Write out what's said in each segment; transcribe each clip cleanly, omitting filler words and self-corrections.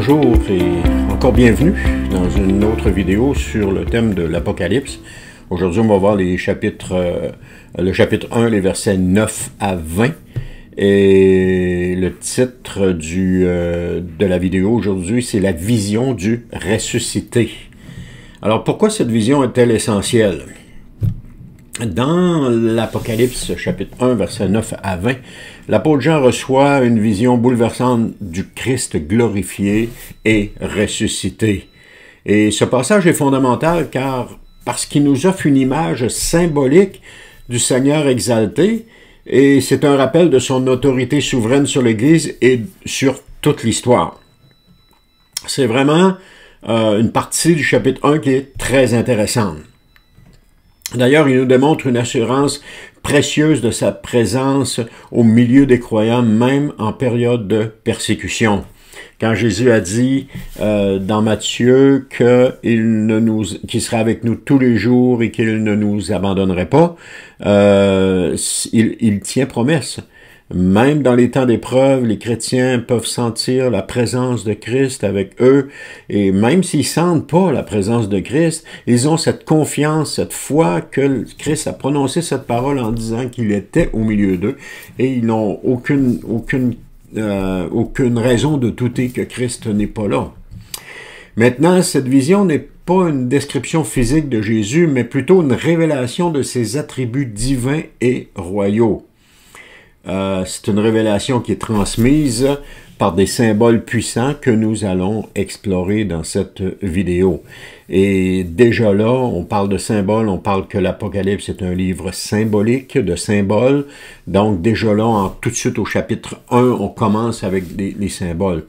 bonjour et encore bienvenue dans une autre vidéo sur le thème de l'Apocalypse. Aujourd'hui, on va voir le chapitre 1, les versets 9 à 20. Et le titre de la vidéo aujourd'hui, c'est la vision du ressuscité. Alors, pourquoi cette vision est-elle essentielle? Dans l'Apocalypse, chapitre 1, versets 9 à 20, l'apôtre Jean reçoit une vision bouleversante du Christ glorifié et ressuscité. Et ce passage est fondamental parce qu'il nous offre une image symbolique du Seigneur exalté, et c'est un rappel de son autorité souveraine sur l'Église et sur toute l'histoire. C'est vraiment une partie du chapitre 1 qui est très intéressante. D'ailleurs, il nous démontre une assurance précieuse de sa présence au milieu des croyants, même en période de persécution. Quand Jésus a dit dans Matthieu qu'il serait avec nous tous les jours et qu'il ne nous abandonnerait pas, il tient promesse. Même dans les temps d'épreuve, les chrétiens peuvent sentir la présence de Christ avec eux, et même s'ils ne sentent pas la présence de Christ, ils ont cette confiance, cette foi que Christ a prononcé cette parole en disant qu'il était au milieu d'eux, et ils n'ont aucune raison de douter que Christ n'est pas là. Maintenant, cette vision n'est pas une description physique de Jésus, mais plutôt une révélation de ses attributs divins et royaux. C'est une révélation qui est transmise par des symboles puissants que nous allons explorer dans cette vidéo. Et déjà là, on parle de symboles, on parle que l'Apocalypse est un livre symbolique, de symboles. Donc déjà là, tout de suite au chapitre 1, on commence avec les symboles.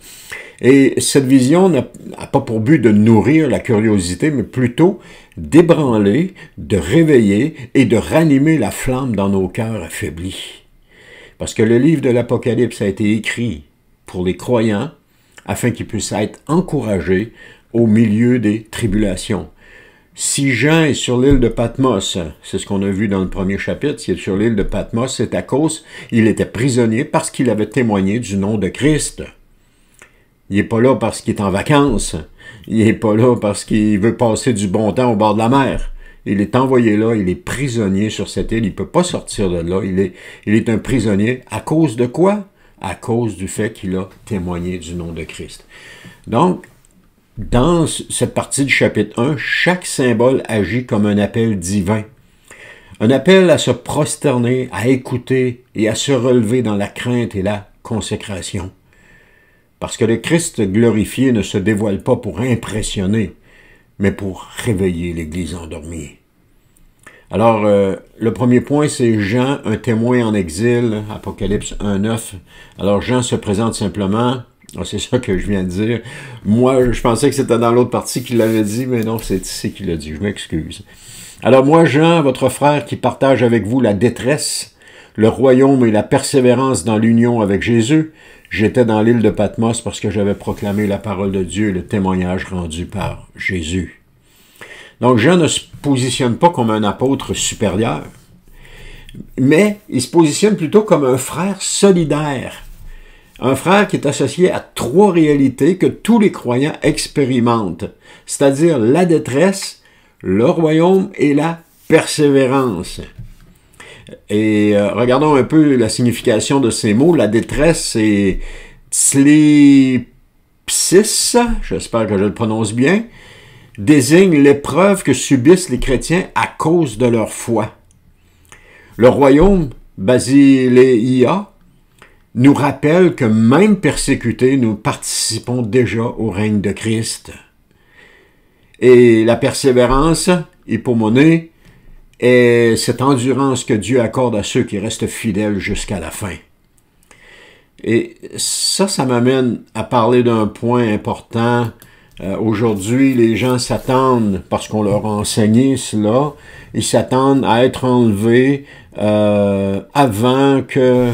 Et cette vision n'a pas pour but de nourrir la curiosité, mais plutôt d'ébranler, de réveiller et de ranimer la flamme dans nos cœurs affaiblis. Parce que le livre de l'Apocalypse a été écrit pour les croyants afin qu'ils puissent être encouragés au milieu des tribulations. Si Jean est sur l'île de Patmos, c'est ce qu'on a vu dans le premier chapitre, s'il est sur l'île de Patmos, c'est à cause qu'il était prisonnier parce qu'il avait témoigné du nom de Christ. Il n'est pas là parce qu'il est en vacances. Il n'est pas là parce qu'il veut passer du bon temps au bord de la mer. Il est envoyé là, il est prisonnier sur cette île, il ne peut pas sortir de là, il est un prisonnier. À cause de quoi? À cause du fait qu'il a témoigné du nom de Christ. Donc, dans cette partie du chapitre 1, chaque symbole agit comme un appel divin. Un appel à se prosterner, à écouter et à se relever dans la crainte et la consécration. Parce que le Christ glorifié ne se dévoile pas pour impressionner, mais pour réveiller l'Église endormie. Alors, le premier point, c'est Jean, un témoin en exil, Apocalypse 1:9. Alors, Jean se présente simplement, c'est ça que je viens de dire. Moi, je pensais que c'était dans l'autre partie qu'il l'avait dit, mais non, c'est ici qu'il l'a dit, je m'excuse. Alors, moi, Jean, votre frère qui partage avec vous la détresse, le royaume et la persévérance dans l'union avec Jésus, j'étais dans l'île de Patmos parce que j'avais proclamé la parole de Dieu et le témoignage rendu par Jésus. Donc, Jean ne se positionne pas comme un apôtre supérieur, mais il se positionne plutôt comme un frère solidaire. Un frère qui est associé à trois réalités que tous les croyants expérimentent, c'est-à-dire la détresse, le royaume et la persévérance. Et regardons un peu la signification de ces mots. La détresse, c'est tslipsis, j'espère que je le prononce bien, désigne l'épreuve que subissent les chrétiens à cause de leur foi. Le royaume, basileia, nous rappelle que même persécutés, nous participons déjà au règne de Christ. Et la persévérance, hypomone, et cette endurance que Dieu accorde à ceux qui restent fidèles jusqu'à la fin. Et ça m'amène à parler d'un point important. Aujourd'hui, les gens s'attendent, parce qu'on leur a enseigné cela, ils s'attendent à être enlevés avant que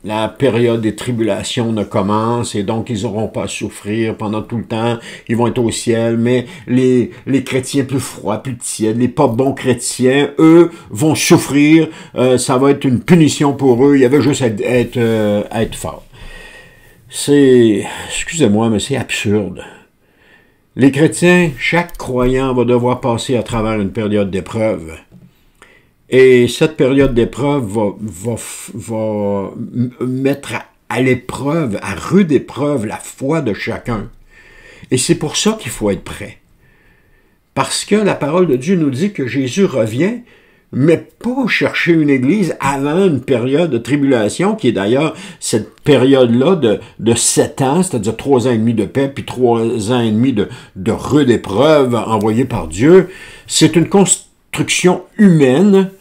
la période des tribulations ne commence, et donc ils n'auront pas à souffrir pendant tout le temps, ils vont être au ciel, mais les chrétiens plus froids, plus tièdes, les pas bons chrétiens, eux, vont souffrir, ça va être une punition pour eux, il y avait juste à être fort. c'est, excusez-moi, mais c'est absurde. Les chrétiens, chaque croyant va devoir passer à travers une période d'épreuve. Et cette période d'épreuve va mettre à l'épreuve, à rude épreuve, la foi de chacun. Et c'est pour ça qu'il faut être prêt. Parce que la parole de Dieu nous dit que Jésus revient, mais pas chercher une église avant une période de tribulation, qui est d'ailleurs cette période-là de 7 ans, c'est-à-dire 3 ans et demi de paix, puis 3 ans et demi de rude épreuve envoyée par Dieu. C'est une construction humaine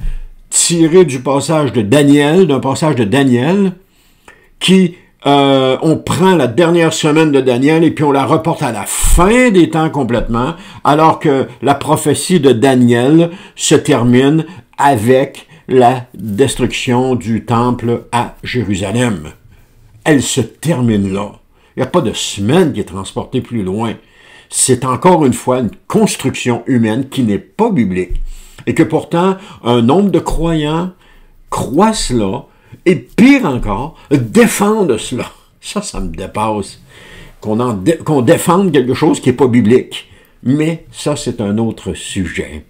tirée du passage de Daniel, qui on prend la dernière semaine de Daniel et puis on la reporte à la fin des temps complètement, alors que la prophétie de Daniel se termine avec la destruction du temple à Jérusalem. Elle se termine là. Il n'y a pas de semaine qui est transportée plus loin. C'est encore une fois une construction humaine qui n'est pas biblique et que pourtant un nombre de croyants croient cela, et pire encore, défendre cela. Ça me dépasse. Qu'on défende quelque chose qui n'est pas biblique. Mais ça, c'est un autre sujet.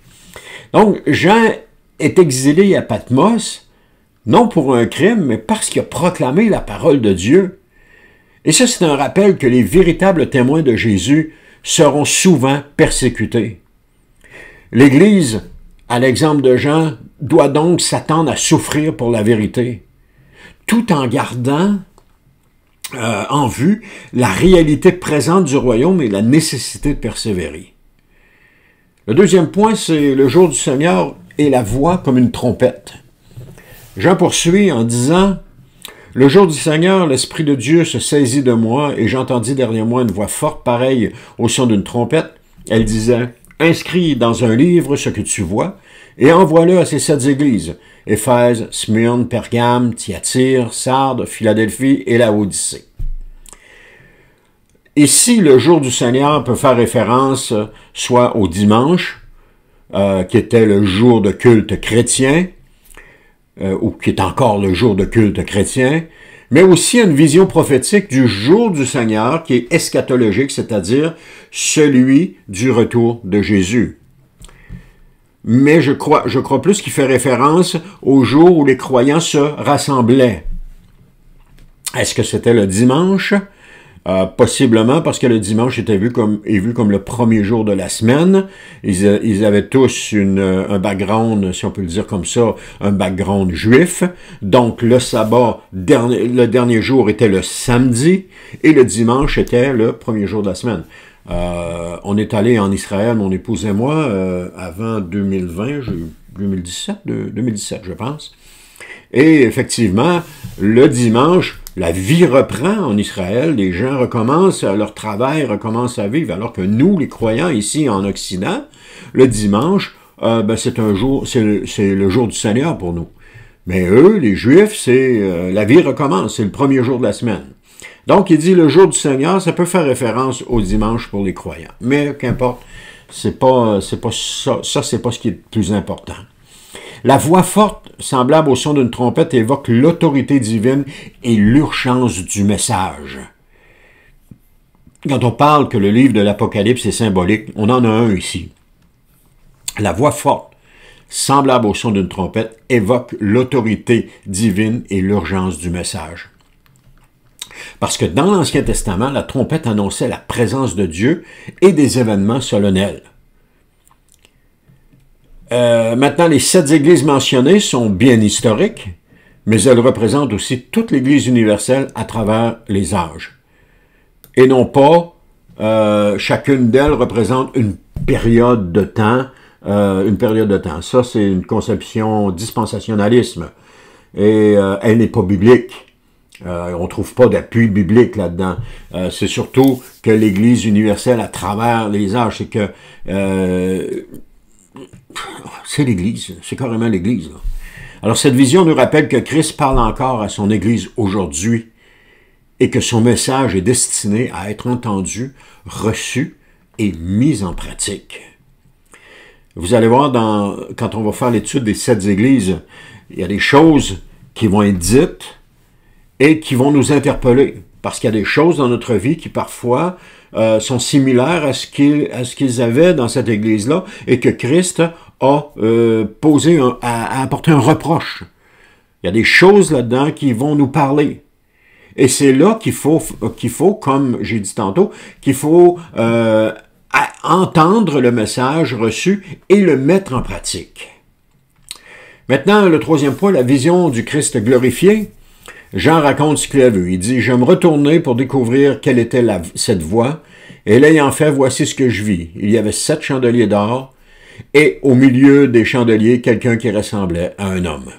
Donc, Jean est exilé à Patmos, non pour un crime, mais parce qu'il a proclamé la parole de Dieu. Et ça, c'est un rappel que les véritables témoins de Jésus seront souvent persécutés. L'Église, à l'exemple de Jean, doit donc s'attendre à souffrir pour la vérité, tout en gardant en vue la réalité présente du royaume et la nécessité de persévérer. Le deuxième point, c'est le jour du Seigneur et la voix comme une trompette. Jean poursuit en disant « Le jour du Seigneur, l'Esprit de Dieu se saisit de moi, et j'entendis derrière moi une voix forte pareille au son d'une trompette. Elle disait « Inscris dans un livre ce que tu vois, et envoie-le à ces 7 églises, Éphèse, Smyrne, Pergame, Thyatire, Sardes, Philadelphie et Laodicée. » Ici, le jour du Seigneur peut faire référence soit au dimanche, qui était le jour de culte chrétien, ou qui est encore le jour de culte chrétien, mais aussi à une vision prophétique du jour du Seigneur qui est eschatologique, c'est-à-dire celui du retour de Jésus. Mais je crois plus qu'il fait référence au jour où les croyants se rassemblaient. Est-ce que c'était le dimanche? Possiblement, parce que le dimanche est vu comme le premier jour de la semaine. Ils avaient tous un background, si on peut le dire comme ça, un background juif. Donc le sabbat, le dernier jour était le samedi, et le dimanche était le premier jour de la semaine. On est allé en Israël, mon épouse et moi, avant 2020, 2017, je pense. Et effectivement, le dimanche, la vie reprend en Israël, les gens recommencent, leur travail recommence à vivre, alors que nous, les croyants ici en Occident, le dimanche, c'est le jour du Seigneur pour nous. Mais eux, les Juifs, la vie recommence, c'est le premier jour de la semaine. Donc, il dit le jour du Seigneur, ça peut faire référence au dimanche pour les croyants. Mais qu'importe, c'est pas ça, c'est pas ce qui est le plus important. La voix forte, semblable au son d'une trompette, évoque l'autorité divine et l'urgence du message. Quand on parle que le livre de l'Apocalypse est symbolique, on en a un ici. La voix forte, semblable au son d'une trompette, évoque l'autorité divine et l'urgence du message. Parce que dans l'Ancien Testament, la trompette annonçait la présence de Dieu et des événements solennels. Maintenant, les 7 églises mentionnées sont bien historiques, mais elles représentent aussi toute l'Église universelle à travers les âges. Et non pas, chacune d'elles représente une période de temps. Ça, c'est une conception dispensationalisme. Et elle n'est pas biblique. On ne trouve pas d'appui biblique là-dedans. C'est surtout que l'Église universelle à travers les âges, c'est que c'est l'Église, c'est carrément l'Église. Alors cette vision nous rappelle que Christ parle encore à son Église aujourd'hui et que son message est destiné à être entendu, reçu et mis en pratique. Vous allez voir, quand on va faire l'étude des 7 églises, il y a des choses qui vont être dites et qui vont nous interpeller. parce qu'il y a des choses dans notre vie qui parfois sont similaires à ce qu'ils avaient dans cette Église-là, et que Christ a a apporté un reproche. Il y a des choses là-dedans qui vont nous parler. Et c'est là qu'il faut, comme j'ai dit tantôt, qu'il faut entendre le message reçu et le mettre en pratique. Maintenant, le troisième point, la vision du Christ glorifié. Jean raconte ce qu'il a vu. Il dit, « Je me retournai pour découvrir quelle était cette voie, et l'ayant fait, voici ce que je vis. Il y avait 7 chandeliers d'or, et au milieu des chandeliers, quelqu'un qui ressemblait à un homme. »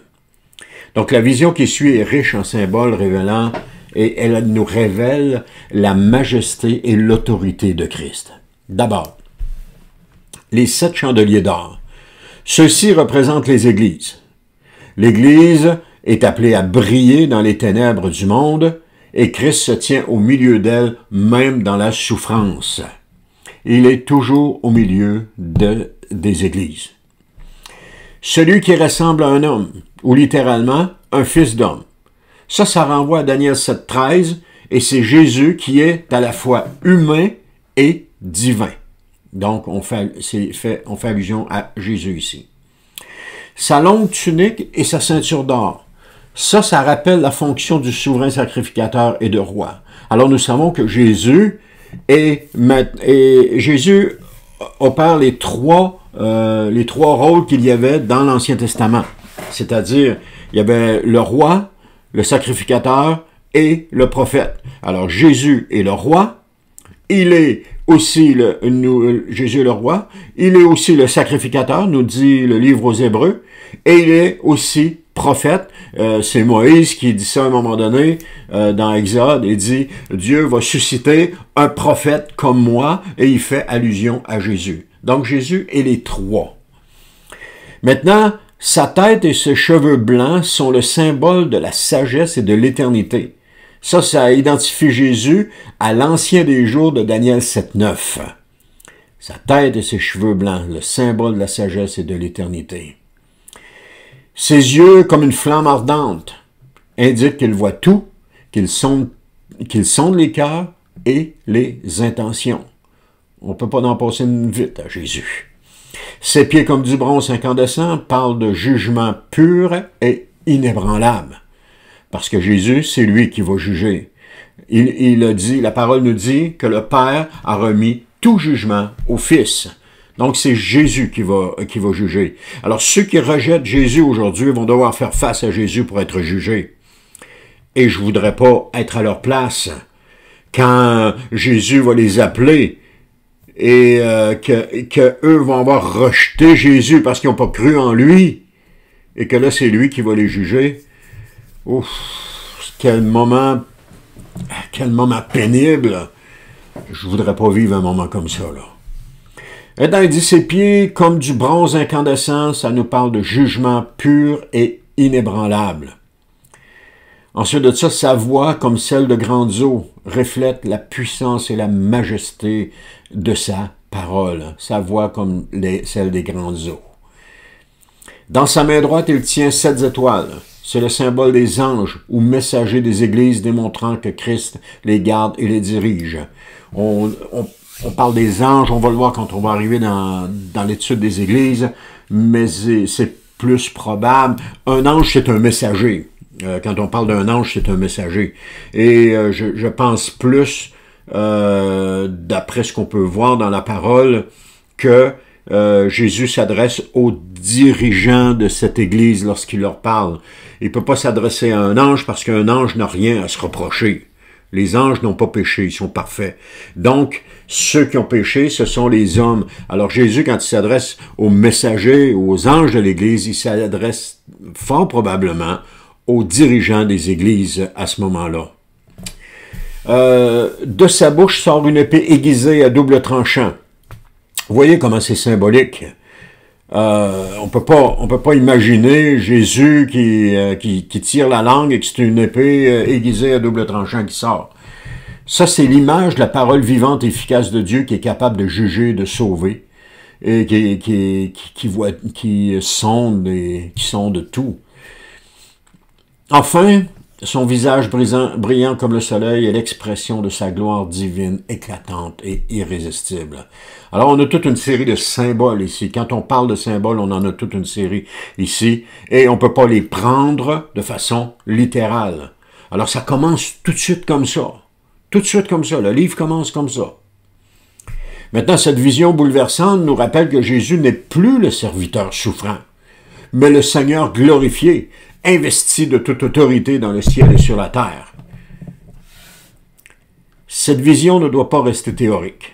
Donc la vision qui suit est riche en symboles révélant, et elle nous révèle la majesté et l'autorité de Christ. D'abord, les 7 chandeliers d'or. Ceux-ci représentent les églises. L'Église est appelée à briller dans les ténèbres du monde, et Christ se tient au milieu d'elle, même dans la souffrance. Il est toujours au milieu des églises. Celui qui ressemble à un homme, ou littéralement, un fils d'homme. Ça renvoie à Daniel 7,13, et c'est Jésus qui est à la fois humain et divin. Donc, on fait allusion à Jésus ici. Sa longue tunique et sa ceinture d'or. Ça rappelle la fonction du souverain sacrificateur et de roi. Alors, nous savons que Jésus Jésus opère les trois rôles qu'il y avait dans l'Ancien Testament. C'est-à-dire, il y avait le roi, le sacrificateur et le prophète. Alors, Jésus est le roi, il est aussi Jésus est le roi, il est aussi le sacrificateur, nous dit le livre aux Hébreux, et il est aussi prophète. C'est Moïse qui dit ça à un moment donné dans Exode, il dit « Dieu va susciter un prophète comme moi » et il fait allusion à Jésus. Donc Jésus est les trois. Maintenant, sa tête et ses cheveux blancs sont le symbole de la sagesse et de l'éternité. Ça identifie Jésus à l'ancien des jours de Daniel 7,9. Sa tête et ses cheveux blancs, le symbole de la sagesse et de l'éternité. Ses yeux, comme une flamme ardente, indiquent qu'il voit tout, qu'il sonde les cœurs et les intentions. On ne peut pas en passer une vite à Jésus. Ses pieds comme du bronze incandescent parlent de jugement pur et inébranlable. Parce que Jésus, c'est lui qui va juger. Il a dit, la parole nous dit que le Père a remis tout jugement au Fils. Donc, c'est Jésus qui va juger. Alors, ceux qui rejettent Jésus aujourd'hui vont devoir faire face à Jésus pour être jugés. Et je voudrais pas être à leur place quand Jésus va les appeler et que eux vont avoir rejeté Jésus parce qu'ils n'ont pas cru en lui et que là, c'est lui qui va les juger. Ouf, quel moment pénible. Je voudrais pas vivre un moment comme ça, là. Et dans il dit ses pieds comme du bronze incandescent, ça nous parle de jugement pur et inébranlable. Ensuite de ça, sa voix, comme celle de grandes eaux, reflète la puissance et la majesté de sa parole. Sa voix comme celle des grandes eaux. Dans sa main droite, il tient 7 étoiles. C'est le symbole des anges ou messagers des églises démontrant que Christ les garde et les dirige. On parle des anges, on va le voir quand on va arriver dans l'étude des églises, mais c'est plus probable. Un ange, c'est un messager. Quand on parle d'un ange, c'est un messager. Et je pense plus, d'après ce qu'on peut voir dans la parole, que Jésus s'adresse aux dirigeants de cette église lorsqu'il leur parle. Il ne peut pas s'adresser à un ange parce qu'un ange n'a rien à se reprocher. Les anges n'ont pas péché, ils sont parfaits. Donc, ceux qui ont péché, ce sont les hommes. Alors Jésus, quand il s'adresse aux messagers, aux anges de l'Église, il s'adresse fort probablement aux dirigeants des églises à ce moment-là. De sa bouche sort une épée aiguisée à double tranchant. Vous voyez comment c'est symbolique. On peut pas imaginer Jésus qui tire la langue et que c'est une épée aiguisée à double tranchant qui sort. Ça, c'est l'image de la parole vivante et efficace de Dieu qui est capable de juger, de sauver et qui sonde tout. Enfin, son visage brillant comme le soleil est l'expression de sa gloire divine, éclatante et irrésistible. Alors, on a toute une série de symboles ici. Quand on parle de symboles, on en a toute une série ici, et on ne peut pas les prendre de façon littérale. Alors, ça commence tout de suite comme ça. Tout de suite comme ça. Le livre commence comme ça. Maintenant, cette vision bouleversante nous rappelle que Jésus n'est plus le serviteur souffrant, mais le Seigneur glorifié, investi de toute autorité dans le ciel et sur la terre. Cette vision ne doit pas rester théorique.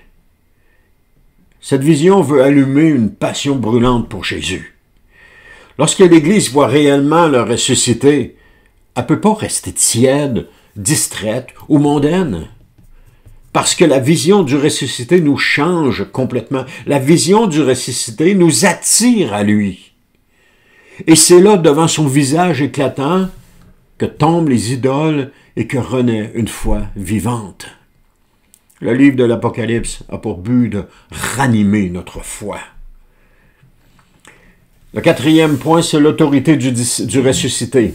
Cette vision veut allumer une passion brûlante pour Jésus. Lorsque l'Église voit réellement le ressuscité, elle ne peut pas rester tiède, distraite ou mondaine. Parce que la vision du ressuscité nous change complètement. La vision du ressuscité nous attire à lui. Et c'est là, devant son visage éclatant, que tombent les idoles et que renaît une foi vivante. Le livre de l'Apocalypse a pour but de ranimer notre foi. Le quatrième point, c'est l'autorité du ressuscité.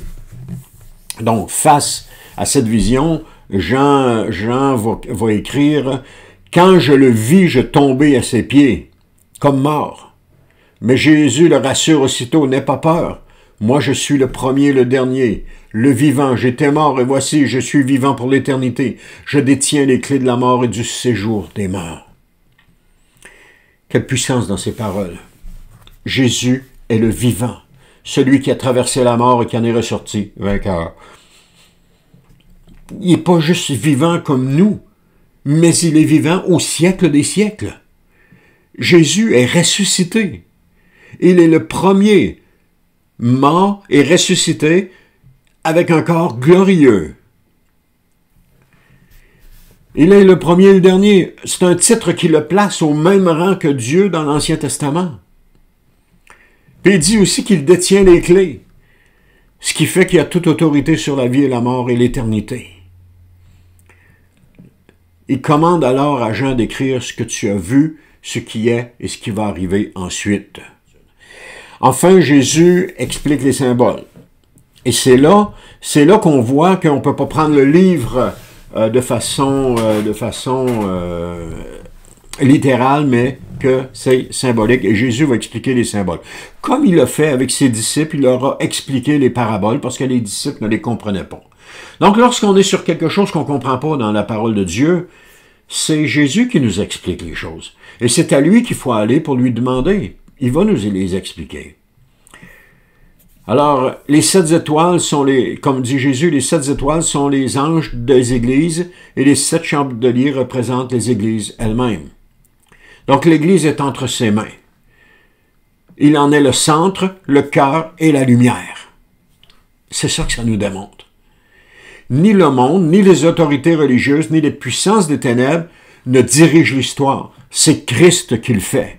Donc, face à cette vision, Jean va écrire « Quand je le vis, je tombai à ses pieds, comme mort. Mais Jésus le rassure aussitôt, n'aie pas peur. Moi, je suis le premier et le dernier, le vivant. J'étais mort et voici, je suis vivant pour l'éternité. Je détiens les clés de la mort et du séjour des morts. » Quelle puissance dans ces paroles. Jésus est le vivant, celui qui a traversé la mort et qui en est ressorti vainqueur. Il n'est pas juste vivant comme nous, mais il est vivant au siècle des siècles. Jésus est ressuscité. Il est le premier mort et ressuscité avec un corps glorieux. Il est le premier et le dernier. C'est un titre qui le place au même rang que Dieu dans l'Ancien Testament. Puis il dit aussi qu'il détient les clés, ce qui fait qu'il a toute autorité sur la vie et la mort et l'éternité. Il commande alors à Jean d'écrire ce que tu as vu, ce qui est et ce qui va arriver ensuite. Enfin, Jésus explique les symboles. Et c'est là qu'on voit qu'on ne peut pas prendre le livre de façon littérale, mais que c'est symbolique. Et Jésus va expliquer les symboles. Comme il l'a fait avec ses disciples, il leur a expliqué les paraboles parce que les disciples ne les comprenaient pas. Donc, lorsqu'on est sur quelque chose qu'on ne comprend pas dans la parole de Dieu, c'est Jésus qui nous explique les choses. Et c'est à lui qu'il faut aller pour lui demander. Il va nous les expliquer. Alors, les 7 étoiles sont comme dit Jésus, les 7 étoiles sont les anges des églises et les 7 chandeliers représentent les églises elles-mêmes. Donc, l'église est entre ses mains. Il en est le centre, le cœur et la lumière. C'est ça que ça nous démontre. Ni le monde, ni les autorités religieuses, ni les puissances des ténèbres ne dirigent l'histoire. C'est Christ qui le fait.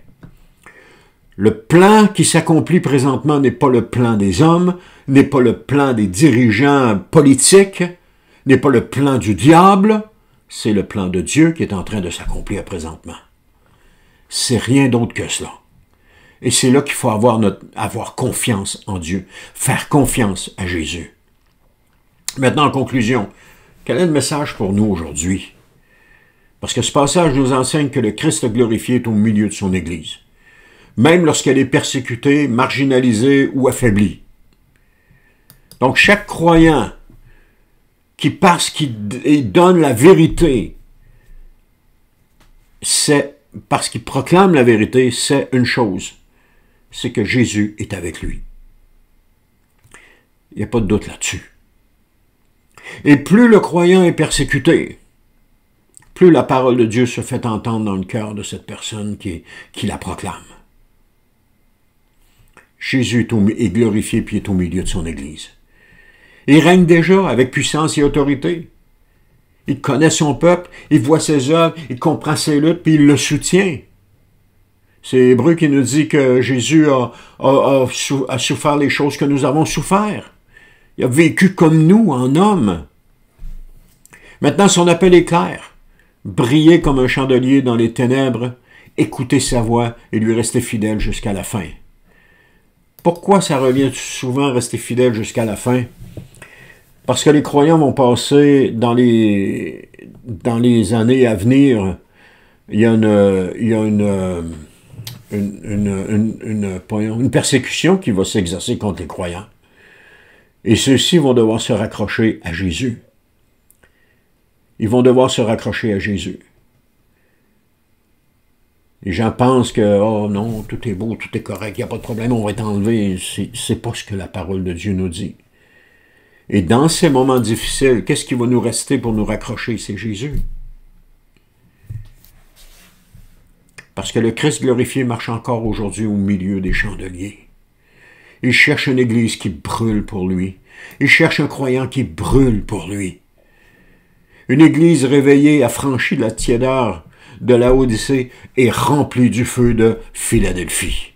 Le plan qui s'accomplit présentement n'est pas le plan des hommes, n'est pas le plan des dirigeants politiques, n'est pas le plan du diable, c'est le plan de Dieu qui est en train de s'accomplir présentement. C'est rien d'autre que cela. Et c'est là qu'il faut avoir confiance en Dieu, faire confiance à Jésus. Maintenant, en conclusion, quel est le message pour nous aujourd'hui? Parce que ce passage nous enseigne que le Christ glorifié est au milieu de son Église, même lorsqu'elle est persécutée, marginalisée ou affaiblie. Donc, chaque croyant parce qu'il donne la vérité, parce qu'il proclame la vérité, c'est une chose, c'est que Jésus est avec lui. Il n'y a pas de doute là-dessus. Et plus le croyant est persécuté, plus la parole de Dieu se fait entendre dans le cœur de cette personne qui la proclame. Jésus est glorifié puis est au milieu de son Église. Il règne déjà avec puissance et autorité. Il connaît son peuple, il voit ses œuvres, il comprend ses luttes, puis il le soutient. C'est Hébreu qui nous dit que Jésus a souffert les choses que nous avons souffert. Il a vécu comme nous, en homme. Maintenant, son appel est clair. Briller comme un chandelier dans les ténèbres, écouter sa voix et lui rester fidèle jusqu'à la fin. Pourquoi ça revient souvent rester fidèle jusqu'à la fin? Parce que les croyants vont passer dans les années à venir, il y a une persécution qui va s'exercer contre les croyants. Et ceux-ci vont devoir se raccrocher à Jésus. Ils vont devoir se raccrocher à Jésus. Les gens pensent que, oh non, tout est beau, tout est correct, il n'y a pas de problème, on va être enlevé. C'est pas ce que la parole de Dieu nous dit. Et dans ces moments difficiles, qu'est-ce qui va nous rester pour nous raccrocher? C'est Jésus. Parce que le Christ glorifié marche encore aujourd'hui au milieu des chandeliers. Il cherche une église qui brûle pour lui. Il cherche un croyant qui brûle pour lui. Une église réveillée, affranchie de la tiédeur de la Odyssée et remplie du feu de Philadelphie.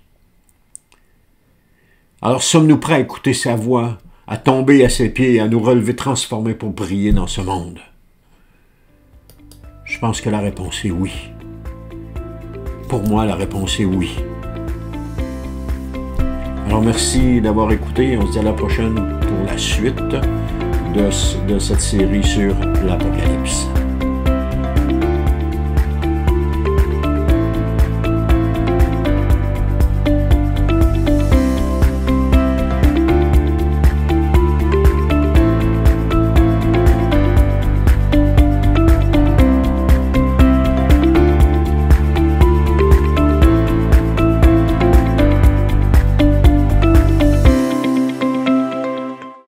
Alors sommes-nous prêts à écouter sa voix, à tomber à ses pieds et à nous relever transformés pour briller dans ce monde? Je pense que la réponse est oui. Pour moi, la réponse est oui. Alors merci d'avoir écouté. On se dit à la prochaine pour la suite de cette série sur l'Apocalypse.